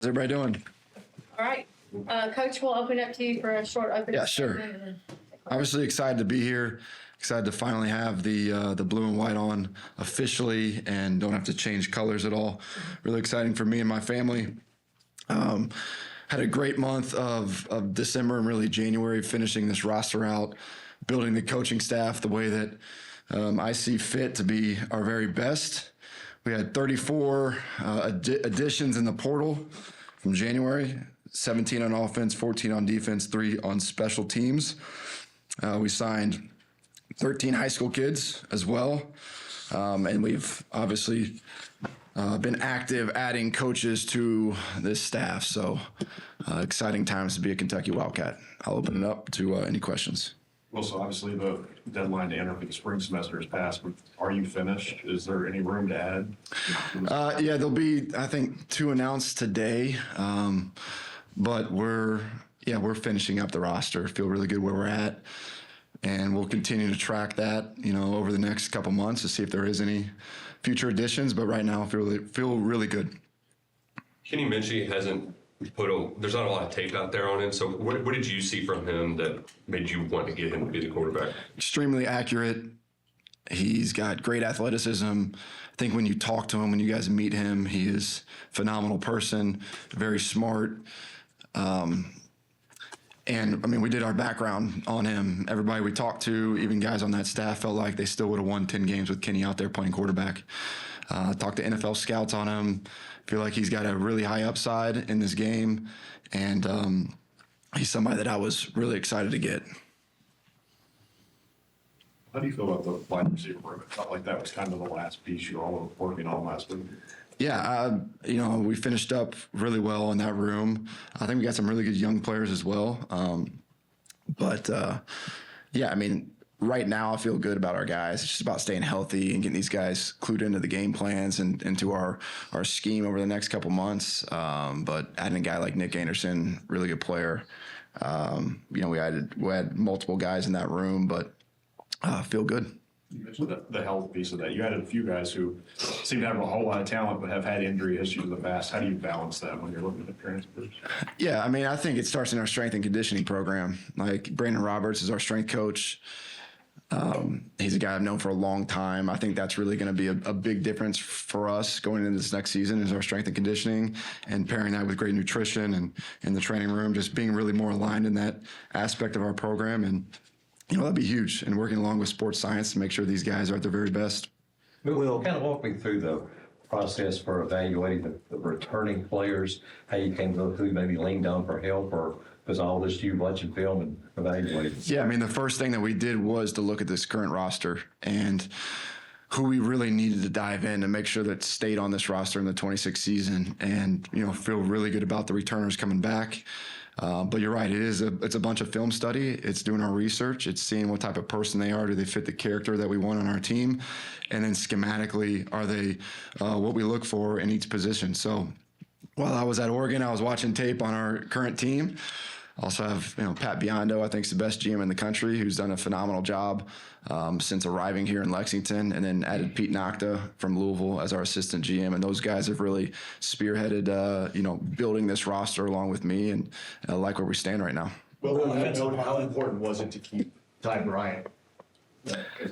How's everybody doing? All right. Coach, we'll open up to you for a short opening. Yeah, sure. Obviously excited to be here. Excited to finally have the blue and white on officially and don't have to change colors at all. Really exciting for me and my family. Had a great month of December and really January, finishing this roster out, building the coaching staff the way that I see fit to be our very best. We had 34 additions in the portal from January, 17 on offense, 14 on defense, 3 on special teams. We signed 13 high school kids as well. And we've obviously been active adding coaches to this staff. So exciting times to be a Kentucky Wildcat. I'll open it up to any questions. Well, so obviously the deadline to enter for the spring semester has passed, but are you finished? Is there any room to add? Yeah, there'll be, I think, 2 announced today. But we're finishing up the roster. Feel really good where we're at. And we'll continue to track that, over the next couple months to see if there is any future additions. But right now, I feel really good. Kenny Minchie hasn't there's not a lot of tape out there on him. So what did you see from him that made you want to get him to be the quarterback? Extremely accurate. He's got great athleticism. I think when you talk to him, when you guys meet him, he is a phenomenal person, very smart. And I mean, we did our background on him. Everybody we talked to, even guys on that staff, felt like they still would have won 10 games with Kenny out there playing quarterback. Talked to NFL scouts on him. Feel like he's got a really high upside in this game. And he's somebody that I was really excited to get. How do you feel about the wide receiver room? It felt like that was kind of the last piece you were all working on last week. Yeah, we finished up really well in that room. I think we got some really good young players as well. Yeah, I mean, right now I feel good about our guys. It's just about staying healthy and getting these guys clued into the game plans and into our scheme over the next couple months. But adding a guy like Nick Anderson, really good player. We had multiple guys in that room, but feel good. You mentioned the health piece of that. You added a few guys who seem to have a whole lot of talent but have had injury issues in the past. How do you balance that when you're looking at transfers? Yeah, I mean, I think it starts in our strength and conditioning program. Like Brandon Roberts is our strength coach. He's a guy I've known for a long time. I think that's really going to be a big difference for us going into this next season is our strength and conditioning and pairing that with great nutrition and in the training room, just being really more aligned in that aspect of our program. And that'd be huge, and working along with sports science to make sure these guys are at their very best. Will, kind of walk me through the process for evaluating the returning players, how you came to who maybe leaned on for help, or was all this you watching film and evaluating? Yeah, I mean, the first thing that we did was to look at this current roster and who we really needed to dive in and make sure that stayed on this roster in the 26th season and, feel really good about the returners coming back. But you're right, it's a bunch of film study. It's doing our research. It's seeing what type of person they are. Do they fit the character that we want on our team? And then schematically, are they what we look for in each position? So while I was at Oregon, I was watching tape on our current team. Also have, Pat Biondo, I think is the best GM in the country, who's done a phenomenal job since arriving here in Lexington, and then added Pete Nocta from Louisville as our assistant GM. And those guys have really spearheaded, building this roster along with me, and I like where we stand right now. Well, how important was it to keep Ty Bryant?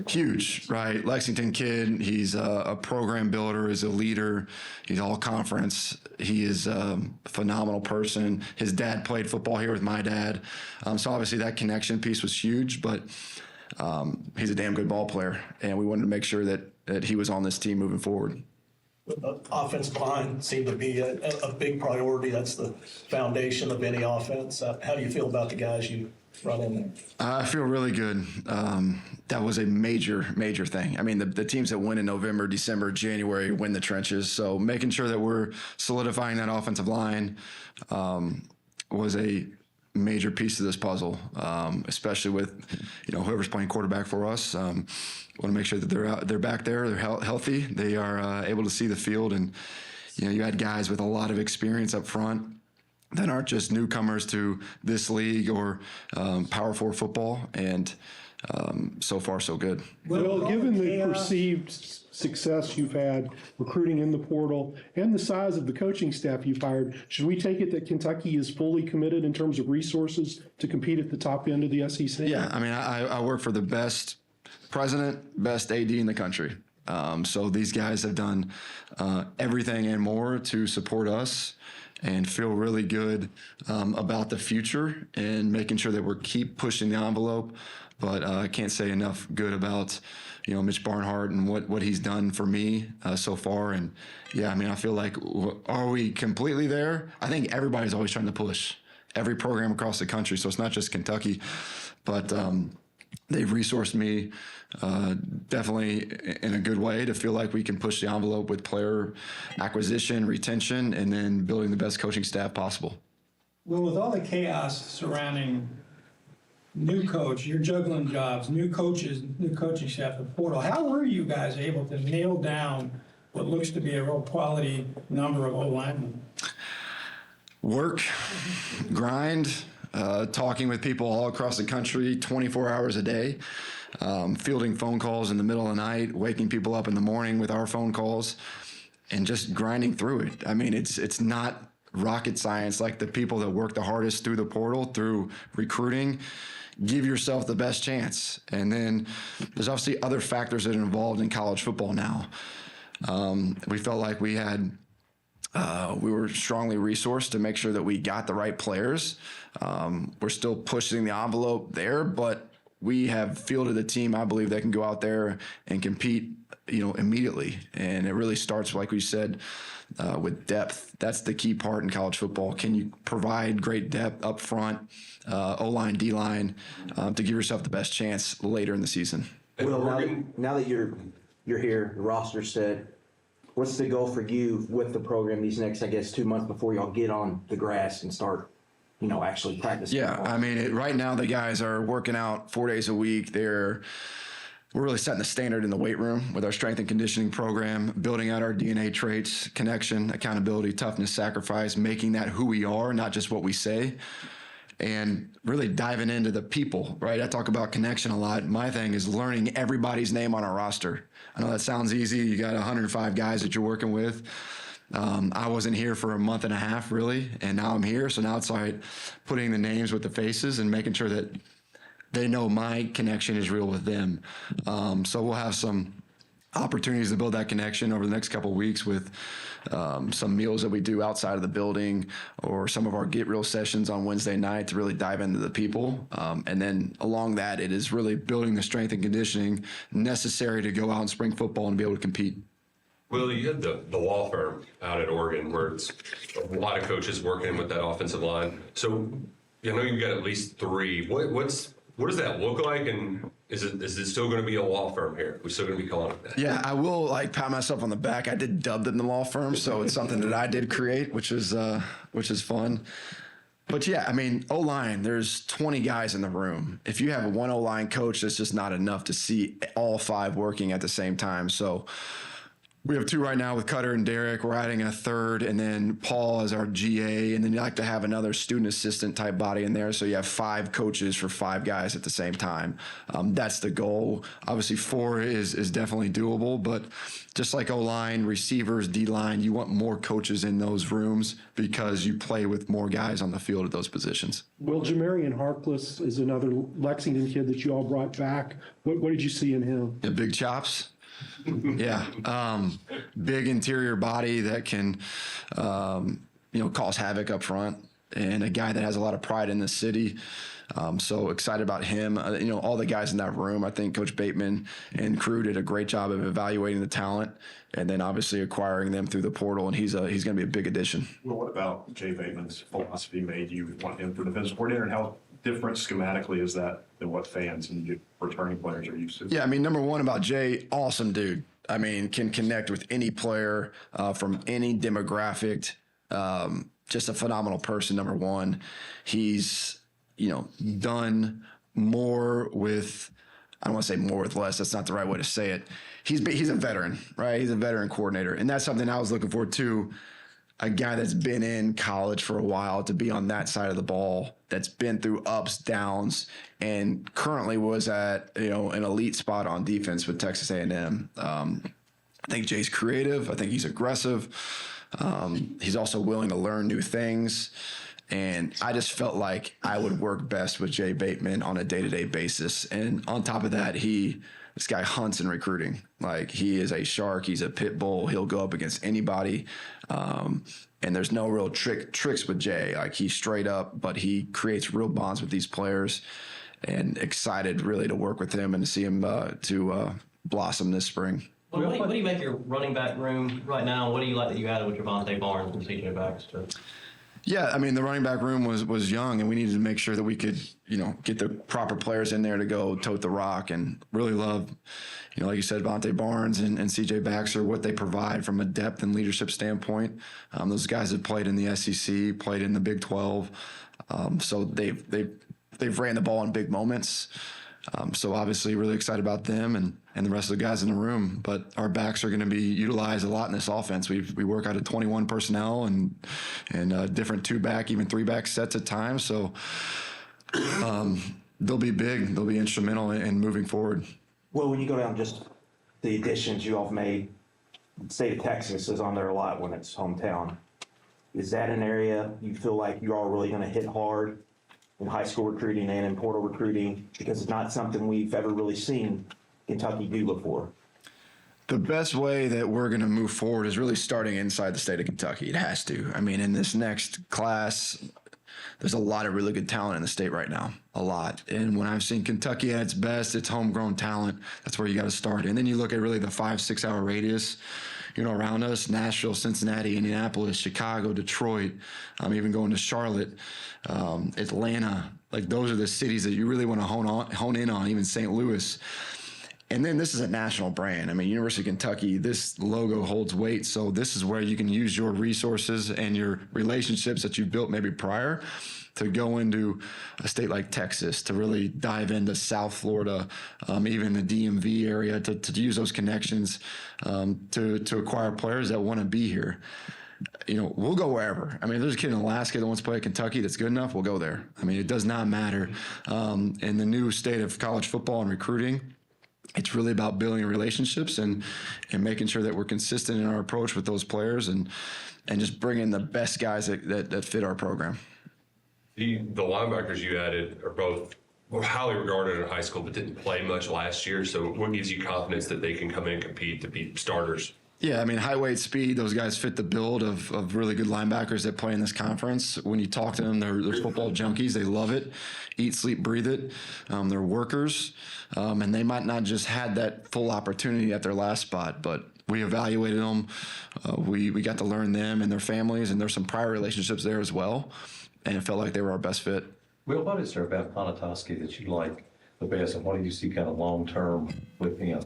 Huge, right? Lexington kid. He's a program builder. He's a leader. He's all conference. He is a phenomenal person. His dad played football here with my dad. So obviously that connection piece was huge, but he's a damn good ball player. And we wanted to make sure that he was on this team moving forward. The offensive line seemed to be a big priority. That's the foundation of any offense. How do you feel about the guys you run in there? I feel really good. That was a major thing. I mean, the teams that win in November, December, January win the trenches. So making sure that we're solidifying that offensive line was a major piece of this puzzle, especially with whoever's playing quarterback for us. Want to make sure that they're back there, they're healthy, they are able to see the field, and you had guys with a lot of experience up front that aren't just newcomers to this league or Power 4 football, and so far so good. Well, given the perceived success you've had recruiting in the portal and the size of the coaching staff you've hired, should we take it that Kentucky is fully committed in terms of resources to compete at the top end of the SEC? Yeah, I mean, I work for the best president, best AD in the country. So these guys have done everything and more to support us and feel really good about the future and making sure that we're keep pushing the envelope. But I can't say enough good about, Mitch Barnhart and what he's done for me so far. And yeah, I mean, I feel like, are we completely there? I think everybody's always trying to push every program across the country. So it's not just Kentucky, but they've resourced me definitely in a good way to feel like we can push the envelope with player acquisition, retention, and then building the best coaching staff possible. Well, with all the chaos surrounding new coach, you're juggling jobs, new coaches, new coaching staff, the portal, how were you guys able to nail down what looks to be a real quality number of O-linemen? Work, grind, talking with people all across the country 24 hours a day, fielding phone calls in the middle of the night, waking people up in the morning with our phone calls, and just grinding through it. I mean, it's not rocket science. Like, the people that work the hardest through the portal, through recruiting, give yourself the best chance. And then there's obviously other factors that are involved in college football now. We felt like we were strongly resourced to make sure that we got the right players. We're still pushing the envelope there, but we have fielded a team, I believe, that can go out there and compete, immediately. And it really starts, like we said, with depth. That's the key part in college football. Can you provide great depth up front, O-line, D-line, to give yourself the best chance later in the season? Will, now that you're here, the roster's set, what's the goal for you with the program these next, 2 months before y'all get on the grass and start, actually practicing? Yeah, I mean, right now the guys are working out 4 days a week. We're really setting the standard in the weight room with our strength and conditioning program, building out our DNA traits, connection, accountability, toughness, sacrifice, making that who we are, not just what we say, and really diving into the people, right? I talk about connection a lot. My thing is learning everybody's name on our roster. I know that sounds easy. You got 105 guys that you're working with. I wasn't here for a month and a half, really, and now I'm here. So now it's like putting the names with the faces and making sure that they know my connection is real with them. So we'll have some opportunities to build that connection over the next couple of weeks with some meals that we do outside of the building, or some of our Get Real sessions on Wednesday night to really dive into the people. And then along that, it is really building the strength and conditioning necessary to go out in spring football and be able to compete. Well, you had the law firm out at Oregon where it's a lot of coaches working with that offensive line. So I know you've got at least three. What does that look like, and is it still going to be a law firm here? We're still going to be calling it that? Yeah, I will pat myself on the back. I did dub them the law firm, so it's something that I did create, which is fun. But yeah, I mean, O-line, there's 20 guys in the room. If you have one O-line coach, that's just not enough to see all five working at the same time. So we have two right now with Cutter and Derek. We're adding a third, and then Paul is our GA, and then you like to have another student assistant type body in there. So you have 5 coaches for 5 guys at the same time. That's the goal. Obviously, 4 is definitely doable, but just like O-line, receivers, D-line, you want more coaches in those rooms because you play with more guys on the field at those positions. Well, Jamarian Harkless is another Lexington kid that you all brought back. What did you see in him? The big chops. Yeah. Big interior body that can, cause havoc up front, and a guy that has a lot of pride in the city. So excited about him. All the guys in that room, I think Coach Bateman and crew did a great job of evaluating the talent and then obviously acquiring them through the portal. And he's going to be a big addition. Well, what about Jay Bateman's philosophy made you want him for defensive coordinator, and how different schematically is that than what fans and returning players are used to? Yeah, I mean, number one about Jay, awesome dude. I mean, can connect with any player from any demographic. Just a phenomenal person, number one. He's, done more with, I don't want to say more with less. That's not the right way to say it. He's a veteran, right? He's a veteran coordinator. And that's something I was looking for too. a guy that's been in college for a while to be on that side of the ball, that's been through ups, downs, and currently was at an elite spot on defense with Texas A&M. I think Jay's creative. I think he's aggressive. He's also willing to learn new things. And I just felt like I would work best with Jay Bateman on a day-to-day basis. And on top of that, this guy hunts in recruiting. Like, he is a shark. He's a pit bull. He'll go up against anybody. And there's no real tricks with Jay. Like, he's straight up, but he creates real bonds with these players. And excited really to work with him and to see him blossom this spring. Well, what do you make your running back room right now? What do you like that you added with Javante Barnes and CJ Baxter? Yeah, I mean, the running back room was young, and we needed to make sure that we could, get the proper players in there to go tote the rock, and really love, like you said, Javante Barnes and CJ Baxter, what they provide from a depth and leadership standpoint. Those guys have played in the SEC, played in the Big 12, so they've ran the ball in big moments. So obviously really excited about them and the rest of the guys in the room. But our backs are going to be utilized a lot in this offense. We work out of 21 personnel and different 2-back, even 3-back sets at times. So they'll be big. They'll be instrumental in moving forward. Well, when you go down just the additions you all have made, the state of Texas is on there a lot when it's hometown. Is that an area you feel like you're all really going to hit hard in high school recruiting and in portal recruiting, because it's not something we've ever really seen Kentucky do before? The best way that we're going to move forward is really starting inside the state of Kentucky. It has to. I mean, in this next class, there's a lot of really good talent in the state right now, a lot. And when I've seen Kentucky at its best, it's homegrown talent. That's where you got to start. And then you look at really the 5-6 hour radius, around us: Nashville, Cincinnati, Indianapolis, Chicago, Detroit, even going to Charlotte, Atlanta. Like, those are the cities that you really want to hone in on, even St. Louis. And then this is a national brand. I mean, University of Kentucky, this logo holds weight. So this is where you can use your resources and your relationships that you've built maybe prior to go into a state like Texas, to really dive into South Florida, even the DMV area, to use those connections to acquire players that want to be here. We'll go wherever. I mean, if there's a kid in Alaska that wants to play at Kentucky that's good enough, we'll go there. I mean, it does not matter. In the new state of college football and recruiting, it's really about building relationships and making sure that we're consistent in our approach with those players and just bringing the best guys that fit our program. The linebackers you added are both highly regarded in high school, but didn't play much last year. So what gives you confidence that they can come in and compete to be starters? Yeah, I mean, height, weight, speed, those guys fit the build of really good linebackers that play in this conference. When you talk to them, they're football junkies. They love it, eat, sleep, breathe it. They're workers, and they might not just had that full opportunity at their last spot, but we evaluated them. We got to learn them and their families, and there's some prior relationships there as well, and it felt like they were our best fit. Will, what is there about Ponatoski that you like the best, and what do you see kind of long-term with him?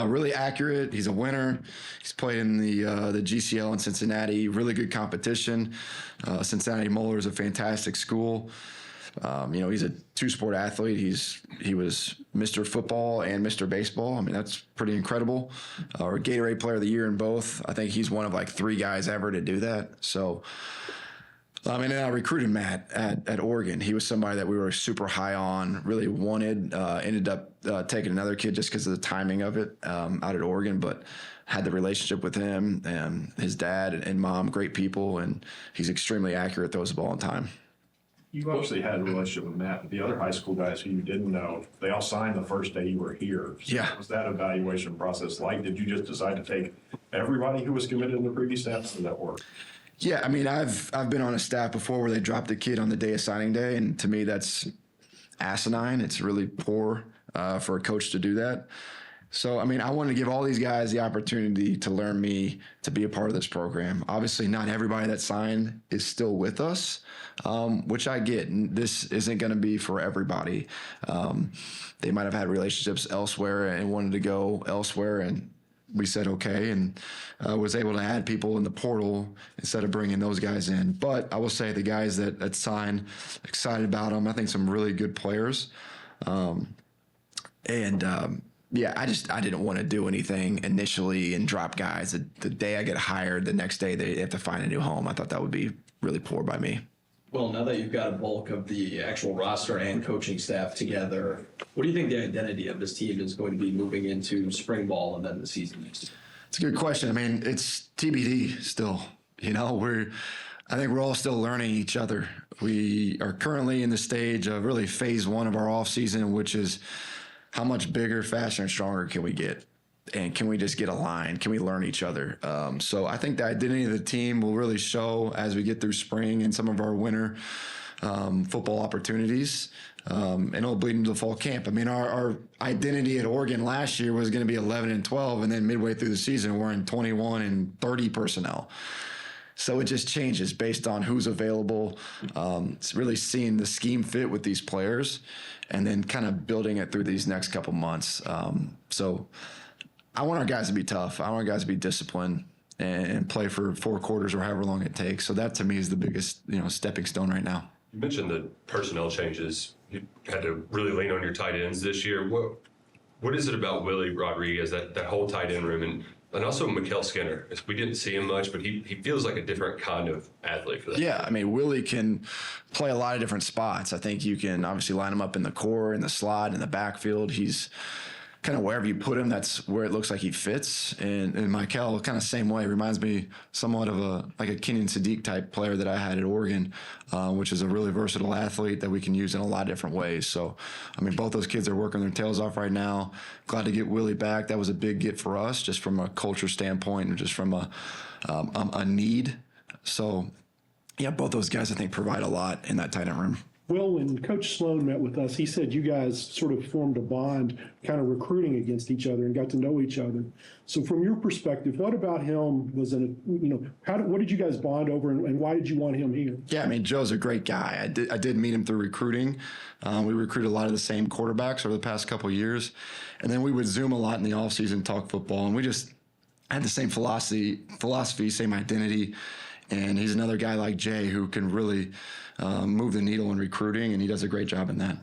Really accurate. He's a winner. He's played in the GCL in Cincinnati. Really good competition. Cincinnati Moeller is a fantastic school. He's a 2-sport athlete. He was Mr. Football and Mr. Baseball. I mean, that's pretty incredible. Or Gatorade Player of the Year in both. I think he's one of like 3 guys ever to do that. So, and I recruited Matt at Oregon. He was somebody that we were super high on, really wanted, ended up taking another kid just because of the timing of it out at Oregon, but had the relationship with him and his dad and mom, great people, and he's extremely accurate, throws the ball on time. You obviously had a relationship with Matt, but the other high school guys who you didn't know, they all signed the first day you were here. So Yeah. what was that evaluation process like? Did you just decide to take everybody who was committed in the previous staff? Did that work? Yeah, I mean, I've been on a staff before where they dropped a kid on the day of signing day, and to me, that's asinine. It's really poor for a coach to do that. So, I mean, I wanted to give all these guys the opportunity to learn me, to be a part of this program. Obviously, not everybody that signed is still with us, which I get. And this isn't going to be for everybody. They might have had relationships elsewhere and wanted to go elsewhere, and we said okay, and was able to add people in the portal instead of bringing those guys in. But I will say the guys that signed, excited about them. I think some really good players. Yeah, I didn't want to do anything initially and drop guys. The day I get hired, the next day they have to find a new home. I thought that would be really poor by me. Well, now that you've got a bulk of the actual roster and coaching staff together, what do you think the identity of this team is going to be moving into spring ball and then the season next year? It's a good question. I mean, it's TBD still. You know, I think we're all still learning each other. We are currently in the stage of really phase one of our off season, which is how much bigger, faster, and stronger can we get? And can we just get aligned? Can we learn each other? So I think the identity of the team will really show as we get through spring and some of our winter football opportunities. And it'll bleed into the fall camp. I mean, our identity at Oregon last year was going to be 11-12, and then midway through the season, we're in 21 and 30 personnel. So it just changes based on who's available. It's really seeing the scheme fit with these players and then kind of building it through these next couple months. So I want our guys to be tough. I want our guys to be disciplined and play for 4 quarters or however long it takes. So that to me is the biggest, stepping stone right now. You mentioned the personnel changes. You had to really lean on your tight ends this year. What is it about Willie Rodriguez, that whole tight end room, and also Mikael Skinner? We didn't see him much, but he feels like a different kind of athlete for that. Yeah, I mean, Willie can play a lot of different spots. I think you can obviously line him up in the core, in the slot, in the backfield. He's kind of wherever you put him, that's where it looks like he fits. And Mikael, kind of same way, reminds me somewhat of a Kenyon Sadiq type player that I had at Oregon, which is a really versatile athlete that we can use in a lot of different ways. So, I mean, both those kids are working their tails off right now. Glad to get Willie back. That was a big get for us, just from a culture standpoint and just from a need. So, yeah, both those guys, I think, provide a lot in that tight end room. Will, when Coach Sloan met with us, he said you guys sort of formed a bond, kind of recruiting against each other and got to know each other. So from your perspective, what about him what did you guys bond over and why did you want him here? Yeah, I mean, Joe's a great guy. I did meet him through recruiting. We recruited a lot of the same quarterbacks over the past couple of years. And then we would Zoom a lot in the offseason, talk football, and we just had the same philosophy, same identity. And he's another guy like Jay who can really move the needle in recruiting, and he does a great job in that.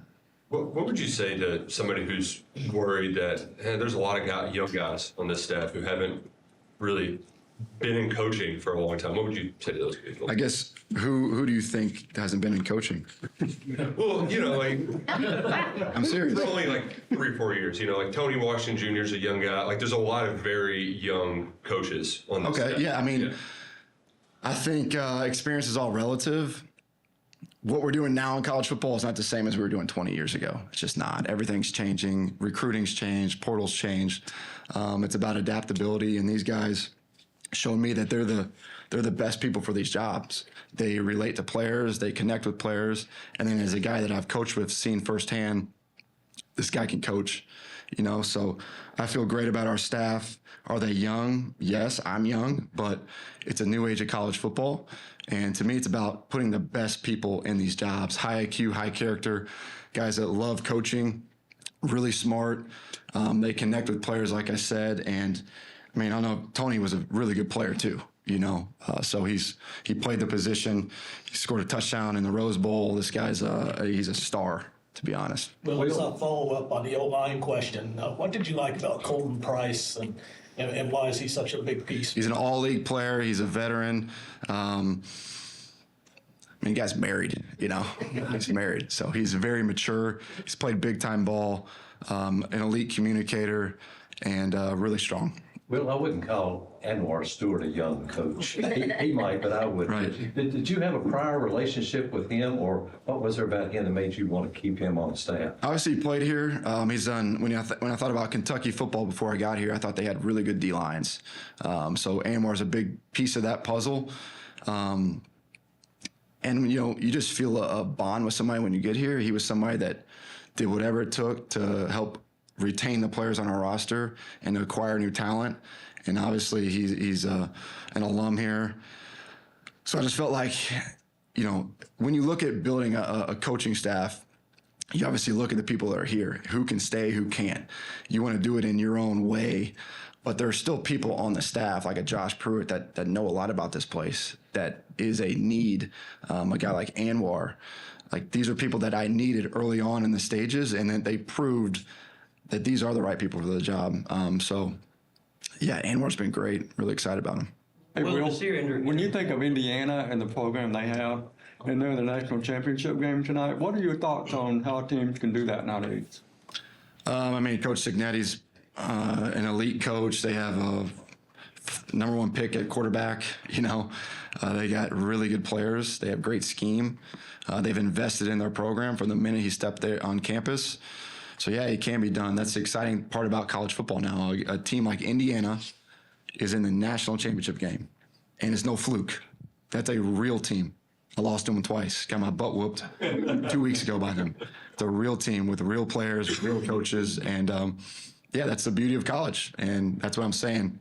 What would you say to somebody who's worried that there's a lot of young guys on this staff who haven't really been in coaching for a long time? What would you say to those people? I guess who do you think hasn't been in coaching? Well, I'm serious. for only like 3 or 4 years. Like Tony Washington Jr. is a young guy. Like there's a lot of very young coaches on this staff. Okay, yeah, I mean, I think experience is all relative. What we're doing now in college football is not the same as we were doing 20 years ago. It's just not. Everything's changing. Recruiting's changed. Portal's changed. It's about adaptability, and these guys showed me that they're the best people for these jobs. They relate to players. They connect with players. And then as a guy that I've coached with, seen firsthand, this guy can coach. So I feel great about our staff. Are they young? Yes, I'm young, but it's a new age of college football. And to me, it's about putting the best people in these jobs. High IQ, high character, guys that love coaching, really smart. They connect with players, like I said. And I mean, I know Tony was a really good player too, so he played the position. He scored a touchdown in the Rose Bowl. This guy's he's a star, to be honest. Well, let's follow up on the O-line question. What did you like about Colton Price and why is he such a big piece? He's an all-league player. He's a veteran. The guy's married, He's married. So he's very mature. He's played big-time ball, an elite communicator, and really strong. Well, I wouldn't call Anwar Stewart a young coach. He might, but I would. Right. Did you have a prior relationship with him, or what was there about him that made you want to keep him on staff? Obviously, he played here. He's done. When I thought about Kentucky football before I got here, I thought they had really good D lines. So Anwar's a big piece of that puzzle. And you just feel a bond with somebody when you get here. He was somebody that did whatever it took to help retain the players on our roster and to acquire new talent. And obviously he's an alum here. So I just felt like, when you look at building a coaching staff, you obviously look at the people that are here, who can stay, who can't. You want to do it in your own way, but there are still people on the staff, like a Josh Pruitt, that know a lot about this place, that is a need. A guy like Anwar. Like, these are people that I needed early on in the stages, and then they proved that these are the right people for the job. So, yeah, Anwar's been great. Really excited about him. Hey, Well, Will, this year, when you think of Indiana and the program they have, and they're in the national championship game tonight, what are your thoughts on how teams can do that nowadays? I mean, Coach Signetti's an elite coach. They have a number one pick at quarterback. They got really good players. They have great scheme. They've invested in their program from the minute he stepped there on campus. So yeah, it can be done. That's the exciting part about college football now. A team like Indiana is in the national championship game, and it's no fluke. That's a real team. I lost to them twice. Got my butt whooped 2 weeks ago by them. It's a real team with real players, real coaches, and yeah, that's the beauty of college. And that's what I'm saying.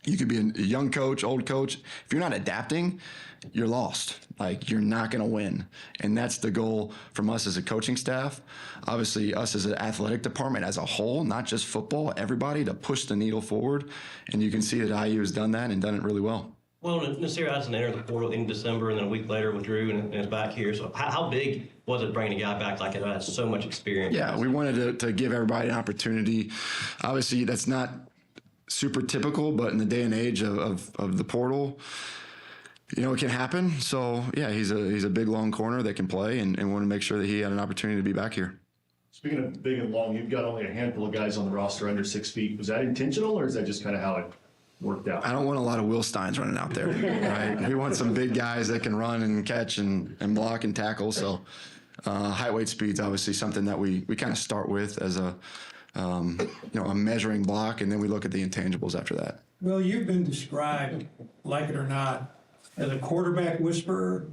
You could be a young coach, old coach. If you're not adapting, you're lost. Like, you're not going to win. And that's the goal from us as a coaching staff. Obviously, us as an athletic department as a whole, not just football, everybody, to push the needle forward. And you can see that IU has done that and done it really well. Well, Nasir Hudson entered the portal in December, and then a week later withdrew and is back here. So how big was it bringing a guy back like that who has so much experience? Yeah, we wanted to give everybody an opportunity. Obviously, that's not super typical, but in the day and age of the portal, it can happen. So yeah, he's a big long corner that can play, and want to make sure that he had an opportunity to be back here. Speaking of big and long, you've got only a handful of guys on the roster under 6 feet. Was that intentional, or is that just kind of how it worked out? I don't want a lot of Will Steins running out there, right? We want some big guys that can run and catch and block and tackle. So height, weight, speed's obviously something that we kind of start with as a measuring block, and then we look at the intangibles after that. Well, you've been described, like it or not, as a quarterback whisperer.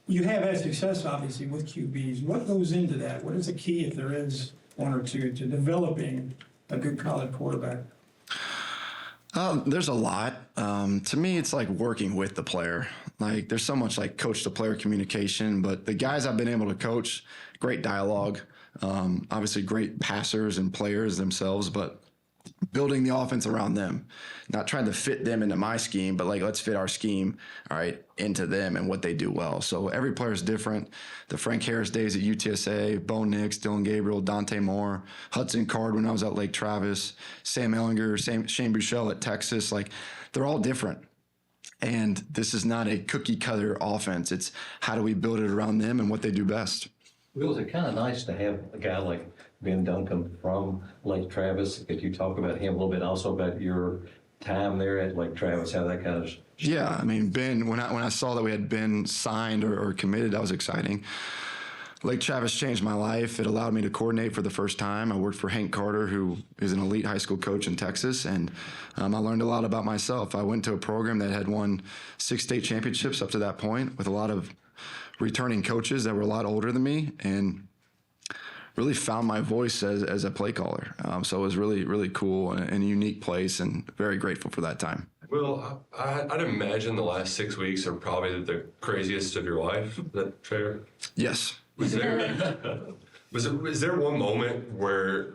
You have had success, obviously, with QBs. What goes into that? What is the key, if there is one or two, to developing a good college quarterback? There's a lot. To me, it's like working with the player. Like, there's so much like coach-to-player communication, but the guys I've been able to coach, great dialogue, obviously great passers and players themselves, but building the offense around them, not trying to fit them into my scheme, but like, let's fit our scheme, all right, into them and what they do well. So every player is different. The Frank Harris days at UTSA, Bo Nix, Dylan Gabriel, Dante Moore, Hudson Card when I was at Lake Travis, Sam Ellinger, Shane Buechele at Texas, like, they're all different. And this is not a cookie cutter offense. It's how do we build it around them and what they do best. Will, is it kind of nice to have a guy like Ben Duncan from Lake Travis? Could you talk about him a little bit, also about your time there at Lake Travis, how that kind of... Yeah, I mean, Ben, when I saw that we had been signed or committed, that was exciting. Lake Travis changed my life. It allowed me to coordinate for the first time. I worked for Hank Carter, who is an elite high school coach in Texas, and I learned a lot about myself. I went to a program that had won 6 state championships up to that point, with a lot of returning coaches that were a lot older than me, and really found my voice as a play caller. So it was really, really cool and a unique place, and very grateful for that time. Well, I'd imagine the last 6 weeks are probably the craziest of your life. Is that fair? Yes. Is there one moment where,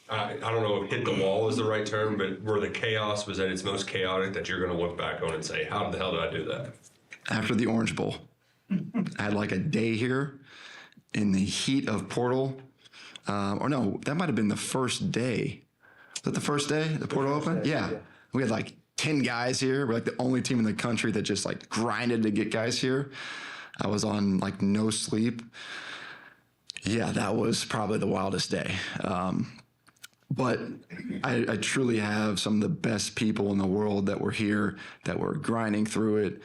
I don't know if hit the wall is the right term, but where the chaos was at its most chaotic that you're going to look back on and say, how the hell did I do that? After the Orange Bowl, I had like a day here in the heat of portal. Or no, that might have been the first day. Was that the first day the portal opened? Yeah. We had like 10 guys here. We're like the only team in the country that just like grinded to get guys here. I was on like no sleep. Yeah, that was probably the wildest day. But I truly have some of the best people in the world that were here, that were grinding through it,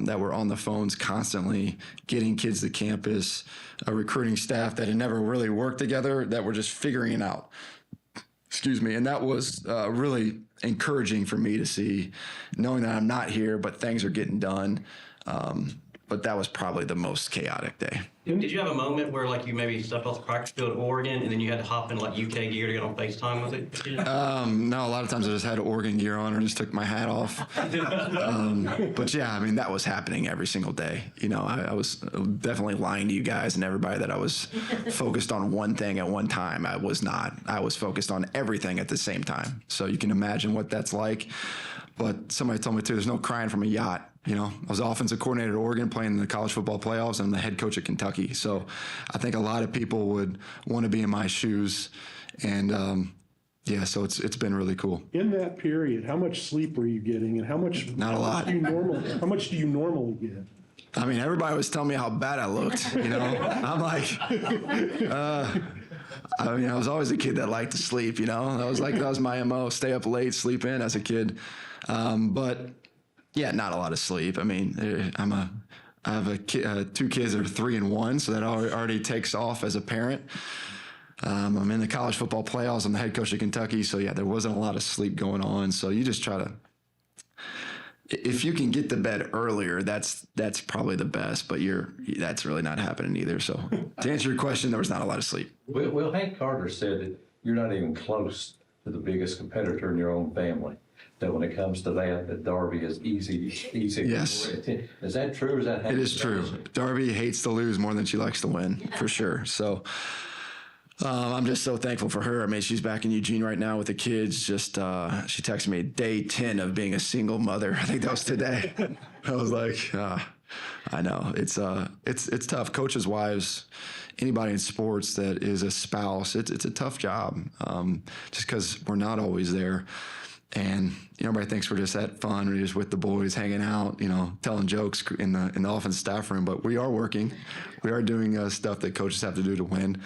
that were on the phones constantly, getting kids to campus, a recruiting staff that had never really worked together, that were just figuring it out. Excuse me. And that was really encouraging for me to see, knowing that I'm not here, but things are getting done. But that was probably the most chaotic day. Did you have a moment where like you maybe stepped off the practice field at Oregon and then you had to hop in like UK gear to get on FaceTime with it? No, a lot of times I just had Oregon gear on or just took my hat off. But yeah, I mean, that was happening every single day. I was definitely lying to you guys and everybody that I was focused on one thing at one time. I was not. I was focused on everything at the same time. So you can imagine what that's like. But somebody told me too, there's no crying from a yacht. You know, I was offensive coordinator at Oregon playing in the college football playoffs, and I'm the head coach at Kentucky. So I think a lot of people would want to be in my shoes. And yeah, so it's been really cool. In that period, how much sleep were you getting, and how much? Not a lot. How much do you normally get? I mean, everybody was telling me how bad I looked, you know? I'm like, I mean, I was always a kid that liked to sleep, you know? That was my MO, stay up late, sleep in as a kid. But yeah, not a lot of sleep. I mean, I have two kids that are 3 and 1, so that already takes off as a parent. I'm in the college football playoffs. I'm the head coach of Kentucky, so yeah, there wasn't a lot of sleep going on. So you just try to, if you can get to bed earlier, that's probably the best. But that's really not happening either. So to answer your question, there was not a lot of sleep. Well, Hank Carter said that you're not even close to the biggest competitor in your own family. That when it comes to that Darby is easy. Yes. Is that true? Or is that? It is true. Darby hates to lose more than she likes to win, for sure. So. I'm just so thankful for her. I mean, she's back in Eugene right now with the kids. Just she texted me day 10 of being a single mother. I think that was today. I was like, I know it's tough. Coaches' wives, anybody in sports that is a spouse, it's a tough job. Just because we're not always there, and everybody thinks we're just at fun. We're just with the boys, hanging out, telling jokes in the offense staff room. But we are working. We are doing stuff that coaches have to do to win.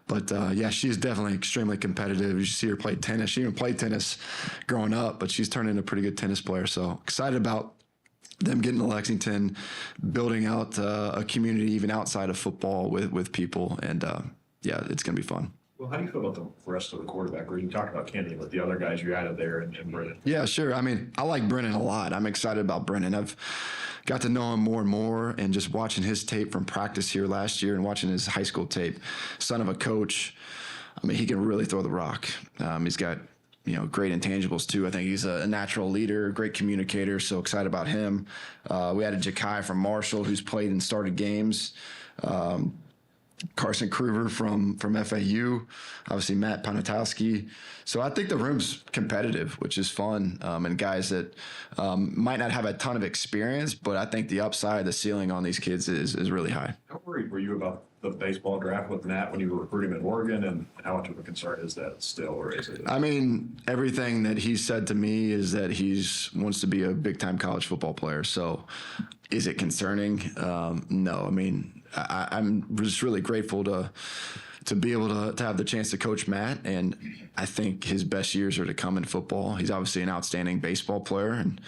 But yeah, she's definitely extremely competitive. You see her play tennis. She even played tennis growing up, but she's turned into a pretty good tennis player. So excited about them getting to Lexington, building out a community even outside of football with people. And yeah, it's going to be fun. Well, how do you feel about the rest of the quarterback group? You talked about Kenny, but the other guys you added there and Brennan. Yeah, sure. I mean, I like Brennan a lot. I'm excited about Brennan. I've got to know him more and more, and just watching his tape from practice here last year and watching his high school tape, son of a coach, I mean, he can really throw the rock. He's got, great intangibles too. I think he's a natural leader, great communicator, so excited about him. We added Ja'Kai from Marshall, who's played and started games. Carson Kruger from FAU, obviously Matt Panatowski. So I think the room's competitive, which is fun, and guys that might not have a ton of experience, but I think the upside, the ceiling on these kids is really high. How worried were you about the baseball draft with Matt when you were recruiting him in Oregon, and how much of a concern is that still, or is it? I mean, everything that he said to me is that wants to be a big-time college football player. So is it concerning? No. I mean, I'm just really grateful to be able to have the chance to coach Matt, and I think his best years are to come in football. He's obviously an outstanding baseball player, and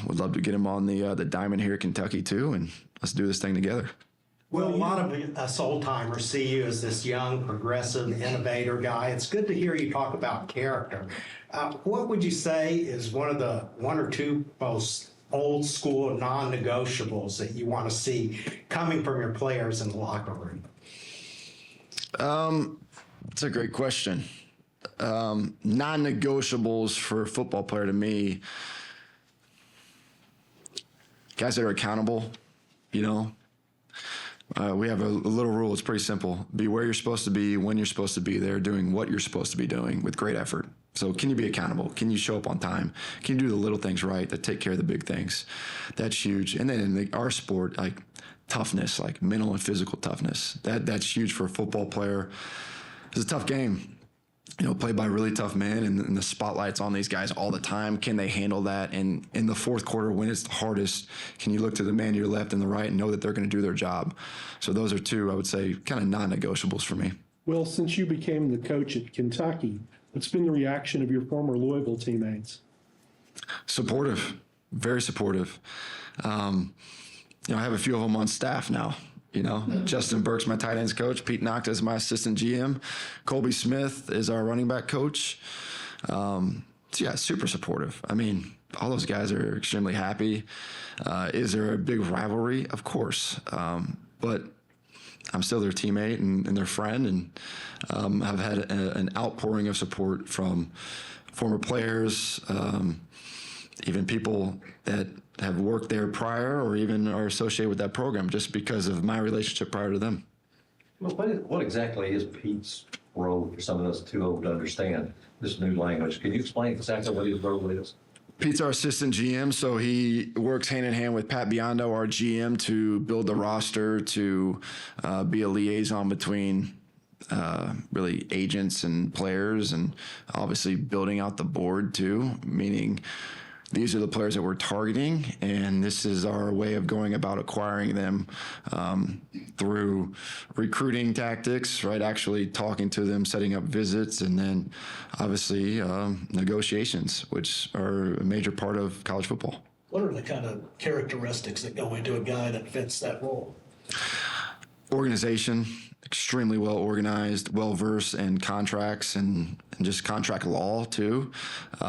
would love to get him on the diamond here at Kentucky too, and let's do this thing together. Well, a lot of us old-timers see you as this young, progressive, innovator guy. It's good to hear you talk about character. What would you say is one or two most old-school non-negotiables that you want to see coming from your players in the locker room? That's a great question. Non-negotiables for a football player to me, guys that are accountable, we have a little rule. It's pretty simple. Be where you're supposed to be, when you're supposed to be there, doing what you're supposed to be doing with great effort. So can you be accountable? Can you show up on time? Can you do the little things right that take care of the big things? That's huge. And then in our sport, like toughness, like mental and physical toughness, that's huge for a football player. It's a tough game. Played by really tough men, and the spotlight's on these guys all the time. Can they handle that? And in the fourth quarter, when it's the hardest, can you look to the man to your left and the right and know that they're going to do their job? So those are two, I would say, kind of non-negotiables for me. Well, since you became the coach at Kentucky, what's been the reaction of your former Louisville teammates? Supportive, very supportive. I have a few of them on staff now. Justin Burke's my tight ends coach. Pete Nocta is my assistant GM. Colby Smith is our running back coach. So yeah, super supportive. I mean, all those guys are extremely happy. Is there a big rivalry? Of course. But I'm still their teammate and their friend, and I've had an outpouring of support from former players, even people that have worked there prior or even are associated with that program just because of my relationship prior to them. Well, what exactly is Pete's role for some of us too old to understand this new language? Can you explain exactly what his role is? Pete's our assistant GM, so he works hand in hand with Pat Biondo, our GM, to build the roster, to be a liaison between really agents and players, and obviously building out the board too, meaning these are the players that we're targeting, and this is our way of going about acquiring them through recruiting tactics, right? Actually talking to them, setting up visits, and then obviously negotiations, which are a major part of college football. What are the kind of characteristics that go into a guy that fits that role? Organization, extremely well organized, well versed in contracts and just contract law too. We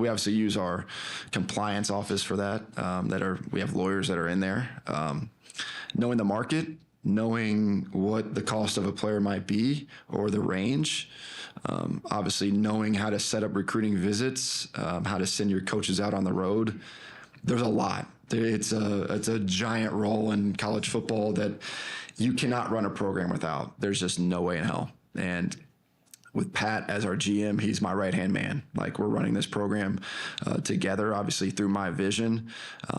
obviously use our compliance office for that. We have lawyers that are in there. Knowing the market, knowing what the cost of a player might be or the range. Obviously knowing how to set up recruiting visits, how to send your coaches out on the road. There's a lot. It's a giant role in college football that you cannot run a program without. There's just no way in hell. And with Pat as our GM, he's my right-hand man. Like, we're running this program together, obviously through my vision,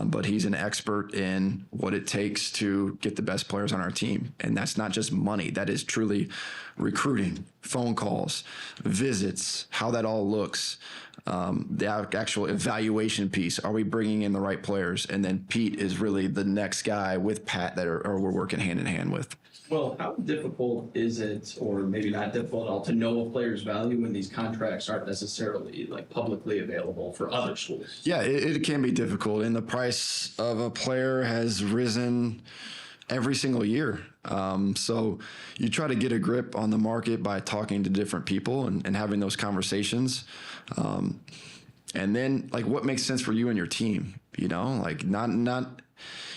but he's an expert in what it takes to get the best players on our team. And that's not just money. That is truly recruiting, phone calls, visits, how that all looks, the actual evaluation piece. Are we bringing in the right players? And then Pete is really the next guy with Pat that we're working hand in hand with. Well, how difficult is it, or maybe not difficult at all, to know a player's value when these contracts aren't necessarily like publicly available for other schools? Yeah, it can be difficult, and the price of a player has risen every single year. So you try to get a grip on the market by talking to different people and having those conversations. And then, like, what makes sense for you and your team, you know, like not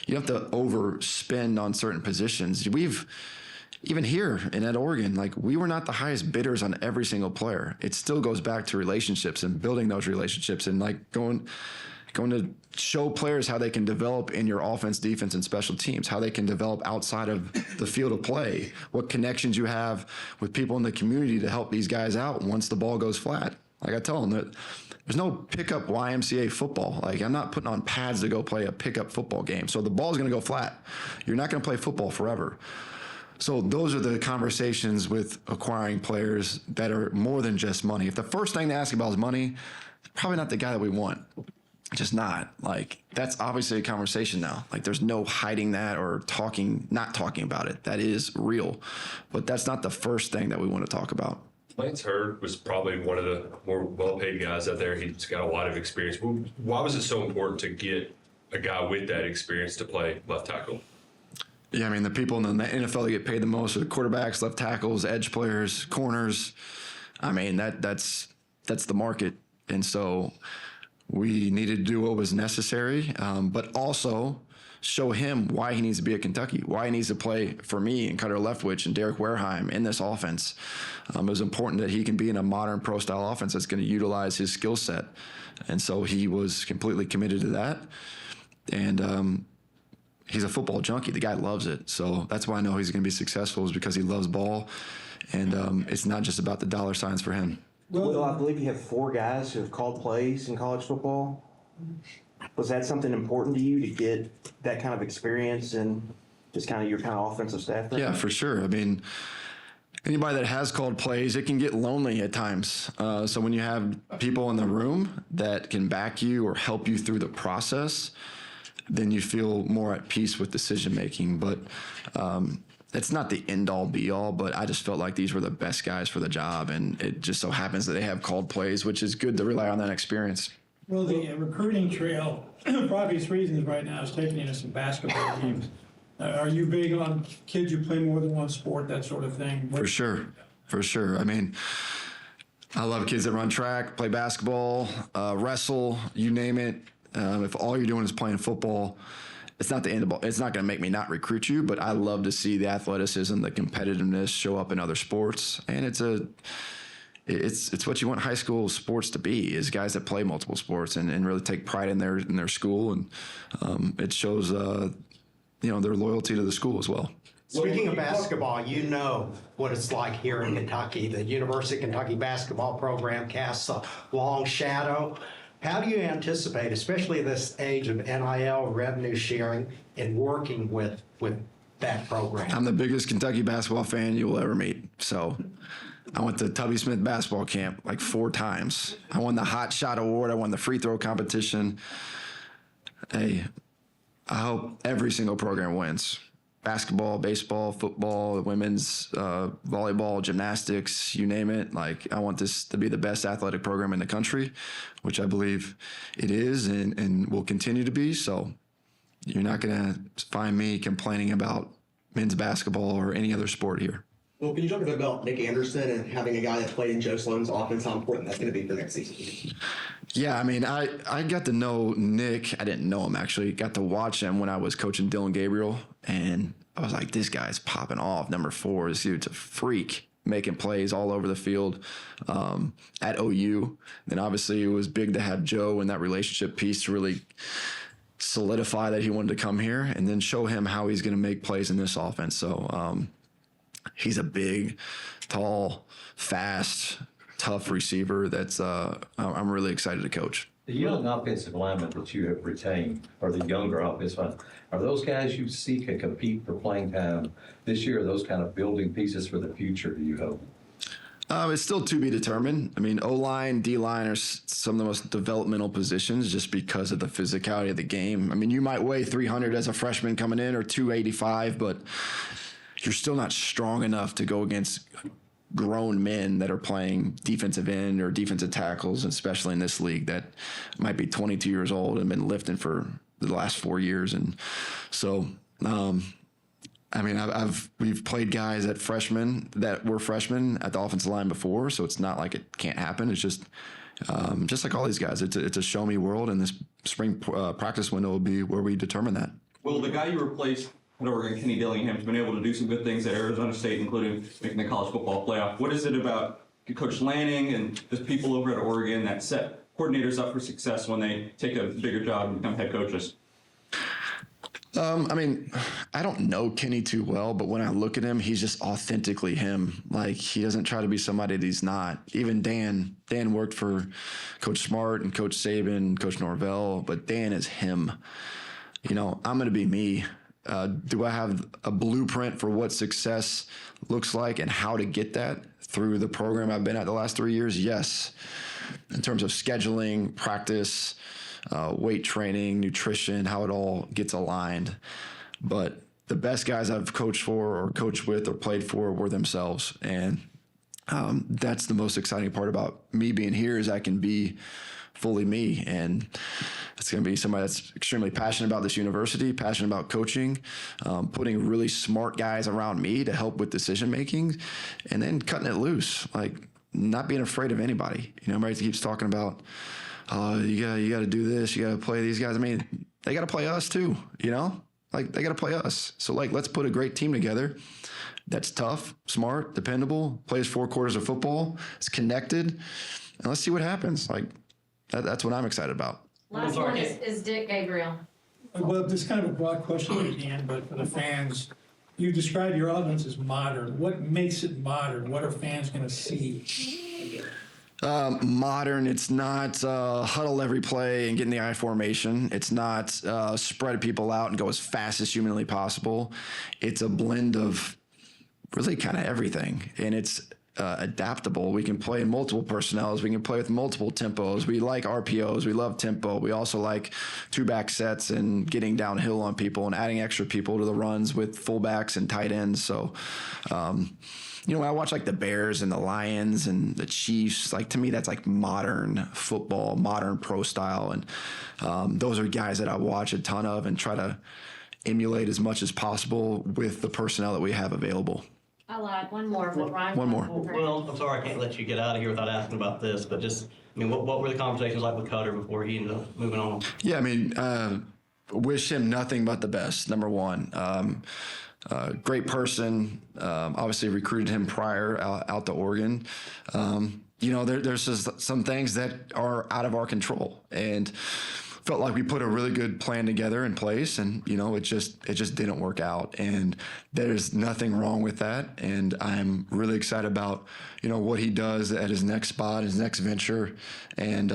you don't have to overspend on certain positions. Even here at Oregon, like, we were not the highest bidders on every single player. It still goes back to relationships and building those relationships and like going to show players how they can develop in your offense, defense, and special teams, how they can develop outside of the field of play, what connections you have with people in the community to help these guys out once the ball goes flat. Like, I tell them that there's no pickup YMCA football. Like, I'm not putting on pads to go play a pickup football game. So the ball's going to go flat. You're not going to play football forever. So those are the conversations with acquiring players that are more than just money. If the first thing they ask about is money, it's probably not the guy that we want. Just not. Like, that's obviously a conversation now. Like, there's no hiding that or not talking about it. That is real. But that's not the first thing that we want to talk about. Lance Hurd was probably one of the more well-paid guys out there. He's got a lot of experience. Why was it so important to get a guy with that experience to play left tackle? Yeah, I mean, the people in the NFL that get paid the most are the quarterbacks, left tackles, edge players, corners. I mean, that's the market. And so we needed to do what was necessary, but also show him why he needs to be at Kentucky, why he needs to play for me and Cutter Leftwich and Derek Wareheim in this offense. It was important that he can be in a modern pro-style offense that's going to utilize his skill set. And so he was completely committed to that. And he's a football junkie. The guy loves it. So that's why I know he's going to be successful, is because he loves ball. And it's not just about the dollar signs for him. Well, I believe you have 4 guys who have called plays in college football. Was that something important to you to get that kind of experience and just kind of your kind of offensive staff? Yeah, for sure. I mean, anybody that has called plays, it can get lonely at times. So when you have people in the room that can back you or help you through the process, then you feel more at peace with decision making. But it's not the end all be all, but I just felt like these were the best guys for the job. And it just so happens that they have called plays, which is good to rely on that experience. Well, the recruiting trail, for obvious reasons right now, is taking you to some basketball teams. Are you big on kids who play more than one sport, that sort of thing? For sure. I mean, I love kids that run track, play basketball, wrestle, you name it. If all you're doing is playing football, it's not the end of ball. It's not going to make me not recruit you, but I love to see the athleticism, the competitiveness show up in other sports. And it's what you want high school sports to be, is guys that play multiple sports and really take pride in their school. And it shows, their loyalty to the school as well. Speaking of basketball, you know what it's like here in Kentucky. The University of Kentucky basketball program casts a long shadow. How do you anticipate, especially this age of NIL revenue sharing and working with that program? I'm the biggest Kentucky basketball fan you will ever meet. So I went to Tubby Smith basketball camp like 4 times. I won the Hot Shot Award. I won the free throw competition. Hey, I hope every single program wins. Basketball, baseball, football, women's volleyball, gymnastics, you name it. Like, I want this to be the best athletic program in the country, which I believe it is and will continue to be. So you're not going to find me complaining about men's basketball or any other sport here. Well, can you talk a bit about Nick Anderson and having a guy that played in Joe Sloan's offense, how important that's going to be for next season? Yeah, I mean, I got to know Nick. I didn't know him, actually. Got to watch him when I was coaching Dylan Gabriel, and I was like, this guy's popping off. Number 4, this dude's a freak, making plays all over the field at OU. Then obviously it was big to have Joe and that relationship piece to really solidify that he wanted to come here and then show him how he's going to make plays in this offense. So he's a big, tall, fast, tough receiver that's I'm really excited to coach. The young offensive linemen that you have retained, or the younger offensive linemen, are those guys you see can compete for playing time this year? Are those kind of building pieces for the future, do you hope? It's still to be determined. I mean, O-line, D-line are some of the most developmental positions just because of the physicality of the game. I mean, you might weigh 300 as a freshman coming in or 285, but you're still not strong enough to go against grown men that are playing defensive end or defensive tackles, especially in this league that might be 22 years old and been lifting for the last 4 years. And so, I mean, we've played guys that were freshmen at the offensive line before, so it's not like it can't happen. It's just like all these guys. It's a show me world, and this spring practice window will be where we determine that. Well, the guy you replaced at Oregon, Kenny Dillingham, has been able to do some good things at Arizona State, including making the college football playoff. What is it about Coach Lanning and the people over at Oregon that set coordinators up for success when they take a bigger job and become head coaches? I mean, I don't know Kenny too well, but when I look at him, he's just authentically him. Like, he doesn't try to be somebody that he's not. Even Dan worked for Coach Smart and Coach Saban, Coach Norvell, but Dan is him. You know, I'm going to be me. Do I have a blueprint for what success looks like and how to get that through the program I've been at the last 3 years? Yes. In terms of scheduling, practice, weight training, nutrition, how it all gets aligned. But the best guys I've coached for or coached with or played for were themselves. And that's the most exciting part about me being here is I can be fully me. And it's going to be somebody that's extremely passionate about this university, passionate about coaching, putting really smart guys around me to help with decision making, and then cutting it loose, like not being afraid of anybody. You know, everybody keeps talking about, you got to do this, you got to play these guys. I mean, they got to play us too, you know? Like, they got to play us. So, like, let's put a great team together that's tough, smart, dependable, plays 4 quarters of football, is connected, and let's see what happens. Like, that's what I'm excited about. Last one is Dick Gabriel. Well, this is kind of a broad question at the end, but for the fans, you describe your offense as modern. What makes it modern? What are fans going to see? Modern, it's not huddle every play and get in the I formation. It's not spread people out and go as fast as humanly possible. It's a blend of really kind of everything, and it's adaptable. We can play in multiple personnels. We can play with multiple tempos. We like RPOs. We love tempo. We also like 2-back sets and getting downhill on people and adding extra people to the runs with fullbacks and tight ends. So, you know, when I watch like the Bears and the Lions and the Chiefs, like, to me, that's like modern football, modern pro style. And those are guys that I watch a ton of and try to emulate as much as possible with the personnel that we have available. I lied. One more. One more. Well, I'm sorry I can't let you get out of here without asking about this, but just, I mean, what were the conversations like with Cutter before he ended up moving on? Yeah, I mean, wish him nothing but the best, number one. Great person. Obviously recruited him prior out to Oregon. You know, there's just some things that are out of our control, and felt like we put a really good plan together in place, and you know, it just didn't work out, and there's nothing wrong with that. And I'm really excited about, you know, what he does at his next spot, his next venture, and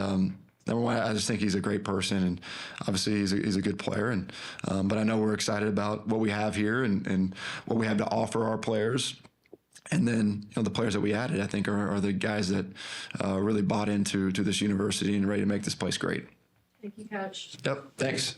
Number one, I just think he's a great person, and obviously he's a good player. And but I know we're excited about what we have here and what we have to offer our players. And then the players that we added, I think, are the guys that really bought into this university and ready to make this place great. Thank you, Coach. Yep. Thanks.